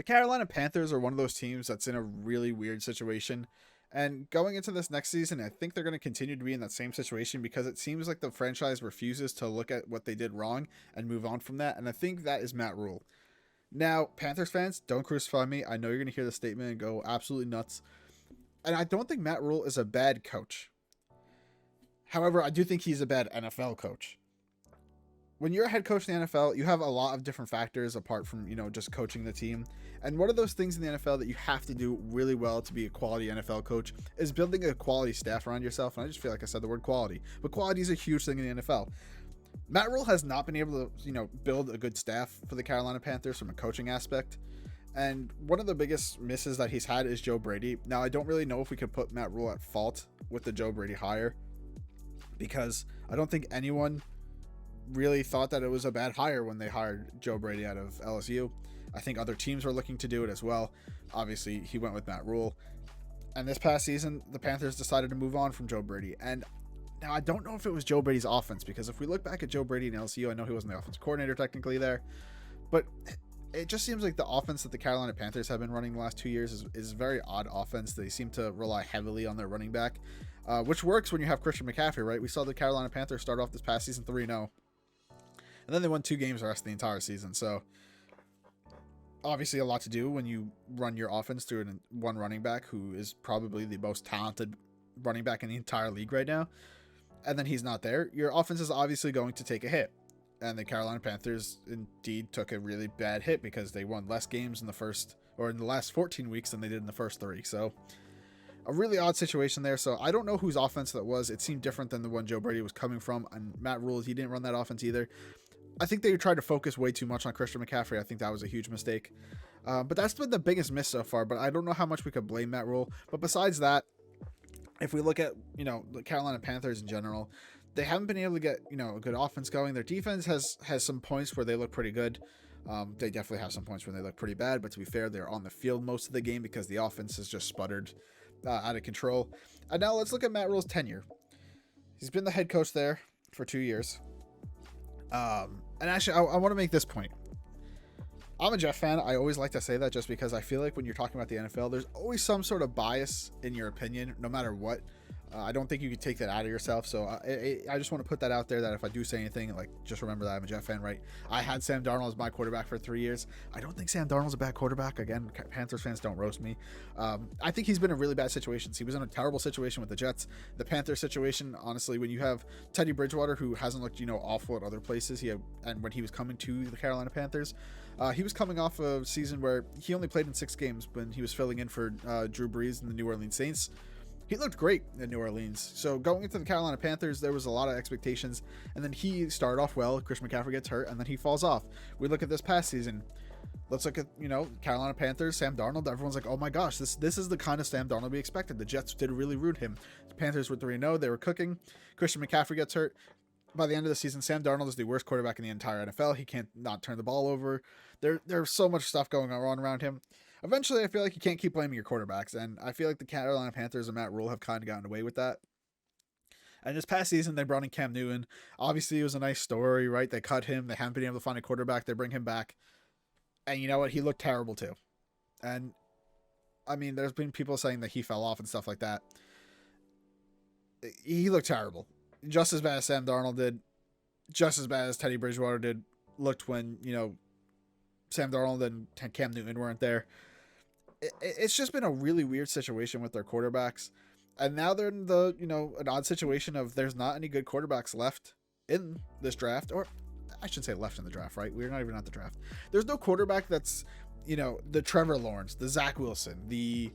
The Carolina Panthers are one of those teams that's in a really weird situation. And going into this next season, I think they're going to continue to be in that same situation because it seems like the franchise refuses to look at what they did wrong and move on from that. And I think that is Matt Rule. Now, Panthers fans, don't crucify me. I know you're going to hear the statement and go absolutely nuts. And I don't think Matt Rule is a bad coach. However, I do think he's a bad NFL coach. When you're a head coach in the NFL, you have a lot of different factors apart from, just coaching the team. And one of those things in the NFL that you have to do really well to be a quality NFL coach is building a quality staff around yourself. And I just feel like I said the word quality, but quality is a huge thing in the NFL. Matt Rule has not been able to, build a good staff for the Carolina Panthers from a coaching aspect. And one of the biggest misses that he's had is Joe Brady. Now, I don't really know if we could put Matt Rule at fault with the Joe Brady hire because I don't think anyone really thought that it was a bad hire when they hired Joe Brady out of LSU. I think other teams were looking to do it as well. Obviously, he went with Matt Rule. And this past season, the Panthers decided to move on from Joe Brady. And now I don't know if it was Joe Brady's offense, because if we look back at Joe Brady and LSU, I know he wasn't the offensive coordinator technically there, but it just seems like the offense that the Carolina Panthers have been running the last 2 years is a very odd offense. They seem to rely heavily on their running back, which works when you have Christian McCaffrey, right? We saw the Carolina Panthers start off this past season 3-0. And then they won 2 games the rest of the entire season. So obviously a lot to do when you run your offense through one running back who is probably the most talented running back in the entire league right now. And then he's not there. Your offense is obviously going to take a hit. And the Carolina Panthers indeed took a really bad hit because they won less games in the last 14 weeks than they did in the first 3. So a really odd situation there. So I don't know whose offense that was. It seemed different than the one Joe Brady was coming from. And Matt Rule, he didn't run that offense either. I think they tried to focus way too much on Christian McCaffrey. I think that was a huge mistake. But that's been the biggest miss so far. But I don't know how much we could blame Matt Rule. But besides that, if we look at, the Carolina Panthers in general, they haven't been able to get, a good offense going. Their defense has some points where they look pretty good. They definitely have some points where they look pretty bad. But to be fair, they're on the field most of the game because the offense has just sputtered out of control. And now let's look at Matt Rule's tenure. He's been the head coach there for 2 years. And actually, I want to make this point. I'm a Jeff fan. I always like to say that just because I feel like when you're talking about the NFL, there's always some sort of bias in your opinion, no matter what. I don't think you can take that out of yourself. So I just want to put that out there that if I do say anything, just remember that I'm a Jet fan, right? I had Sam Darnold as my quarterback for 3 years. I don't think Sam Darnold's a bad quarterback. Again, Panthers fans, don't roast me. I think he's been in really bad situations. He was in a terrible situation with the Jets. The Panthers situation, honestly, when you have Teddy Bridgewater, who hasn't looked, awful at other places, and when he was coming to the Carolina Panthers, he was coming off a season where he only played in 6 games when he was filling in for Drew Brees and the New Orleans Saints. He looked great in New Orleans. So going into the Carolina Panthers, there was a lot of expectations. And then he started off well. Christian McCaffrey gets hurt, and then he falls off. We look at this past season. Let's look at, Carolina Panthers, Sam Darnold. Everyone's like, oh my gosh, this is the kind of Sam Darnold we expected. The Jets did really ruin him. The Panthers were 3-0. They were cooking. Christian McCaffrey gets hurt. By the end of the season, Sam Darnold is the worst quarterback in the entire NFL. He can't not turn the ball over. There's so much stuff going on around him. Eventually, I feel like you can't keep blaming your quarterbacks, and I feel like the Carolina Panthers and Matt Rule have kind of gotten away with that. And this past season, they brought in Cam Newton. Obviously, it was a nice story, right? They cut him. They haven't been able to find a quarterback. They bring him back. And you know what? He looked terrible, too. And, I mean, there's been people saying that he fell off and stuff like that. He looked terrible. Just as bad as Sam Darnold did. Just as bad as Teddy Bridgewater did. Looked when, Sam Darnold and Cam Newton weren't there. It's just been a really weird situation with their quarterbacks. And now they're in an odd situation of there's not any good quarterbacks left in this draft. Or I should say left in the draft, right? We're not even at the draft. There's no quarterback that's, the Trevor Lawrence, the Zach Wilson, the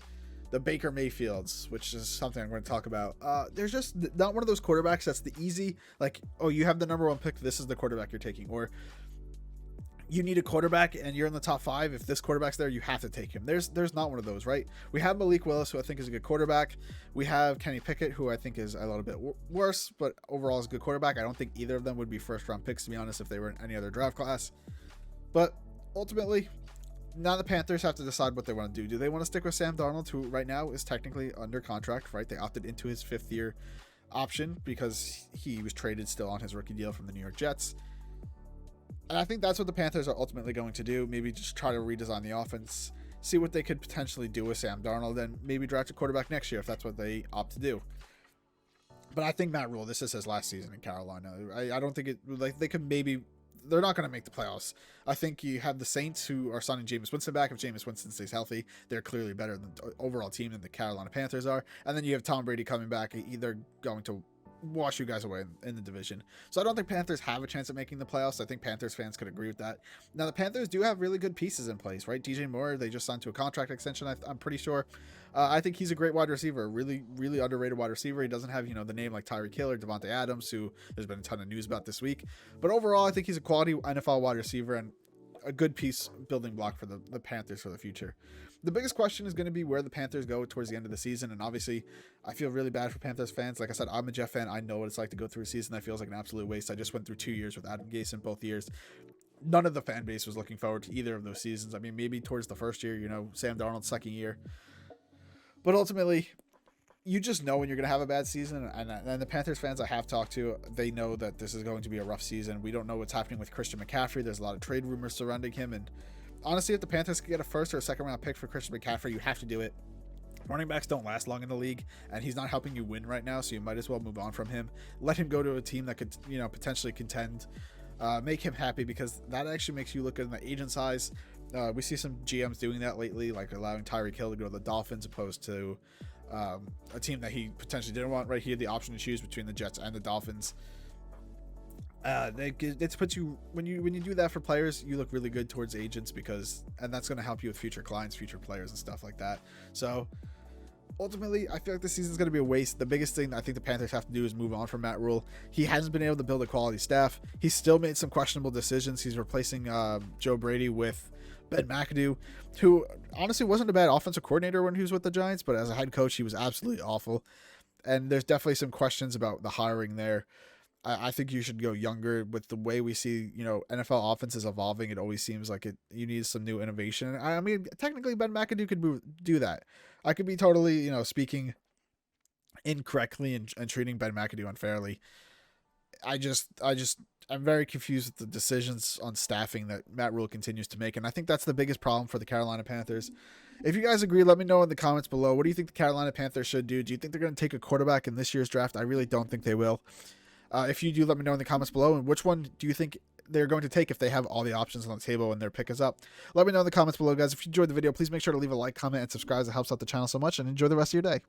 Baker Mayfields, which is something I'm going to talk about. There's just not one of those quarterbacks that's the easy, you have the number 1 pick, this is the quarterback you're taking. Or you need a quarterback and you're in the top 5. If this quarterback's there, you have to take him. There's not one of those, right? We have Malik Willis, who I think is a good quarterback. We have Kenny Pickett, who I think is a little bit worse, but overall is a good quarterback. I don't think either of them would be first-round picks, to be honest, if they were in any other draft class. But ultimately, now the Panthers have to decide what they want to do. Do they want to stick with Sam Darnold, who right now is technically under contract, right? They opted into his 5th-year option because he was traded still on his rookie deal from the New York Jets. And I think that's what the Panthers are ultimately going to do. Maybe just try to redesign the offense, see what they could potentially do with Sam Darnold, and maybe draft a quarterback next year if that's what they opt to do. But I think Matt Rule, this is his last season in Carolina. I don't think it, like, they could maybe, they're not going to make the playoffs. I think you have the Saints, who are signing Jameis Winston back. If Jameis Winston stays healthy, they're clearly better than the overall team than the Carolina Panthers are. And then you have Tom Brady coming back. They're going to wash you guys away in the division. So I don't think Panthers have a chance at making the playoffs. I think Panthers fans could agree with that. Now, the Panthers do have really good pieces in place, right? DJ Moore, they just signed to a contract extension, I'm pretty sure. I think he's a great wide receiver, really, really underrated wide receiver. He doesn't have, the name like Tyreek Hill or Devontae Adams, who there's been a ton of news about this week. But overall, I think he's a quality NFL wide receiver and a good piece building block for the Panthers for the future. The biggest question is going to be where the Panthers go towards the end of the season. And obviously, I feel really bad for Panthers fans. Like I said, I'm a Jeff fan. I know what it's like to go through a season that feels like an absolute waste. I just went through 2 years with Adam Gase in both years. None of the fan base was looking forward to either of those seasons. I mean, maybe towards the first year, Sam Darnold's second year. But ultimately, you just know when you're going to have a bad season. And the Panthers fans I have talked to, they know that this is going to be a rough season. We don't know what's happening with Christian McCaffrey. There's a lot of trade rumors surrounding him. And honestly, if the Panthers could get a first or a second round pick for Christian McCaffrey, you have to do it. Running backs don't last long in the league, and he's not helping you win right now, so you might as well move on from him. Let him go to a team that could, potentially contend. Make him happy, because that actually makes you look good in the agent's eyes. We see some GMs doing that lately, like allowing Tyreek Hill to go to the Dolphins opposed to a team that he potentially didn't want. Right here, the option to choose between the Jets and the Dolphins. It puts you, when you do that for players, you look really good towards agents, and that's going to help you with future clients, future players, and stuff like that. So ultimately, I feel like this season's going to be a waste. The biggest thing I think the Panthers have to do is move on from Matt Rule. He hasn't been able to build a quality staff. He's still made some questionable decisions. He's replacing Joe Brady with Ben McAdoo, who honestly wasn't a bad offensive coordinator when he was with the Giants, but as a head coach, he was absolutely awful. And there's definitely some questions about the hiring there. I think you should go younger. With the way we see, NFL offenses evolving, it always seems like you need some new innovation. I mean, technically, Ben McAdoo could do that. I could be totally, speaking incorrectly and treating Ben McAdoo unfairly. I'm very confused with the decisions on staffing that Matt Rule continues to make, and I think that's the biggest problem for the Carolina Panthers. If you guys agree, let me know in the comments below. What do you think the Carolina Panthers should do? Do you think they're going to take a quarterback in this year's draft? I really don't think they will. If you do, let me know in the comments below. And which one do you think they're going to take if they have all the options on the table and their pick is up? Let me know in the comments below, guys. If you enjoyed the video, please make sure to leave a like, comment, and subscribe. It helps out the channel so much. And enjoy the rest of your day.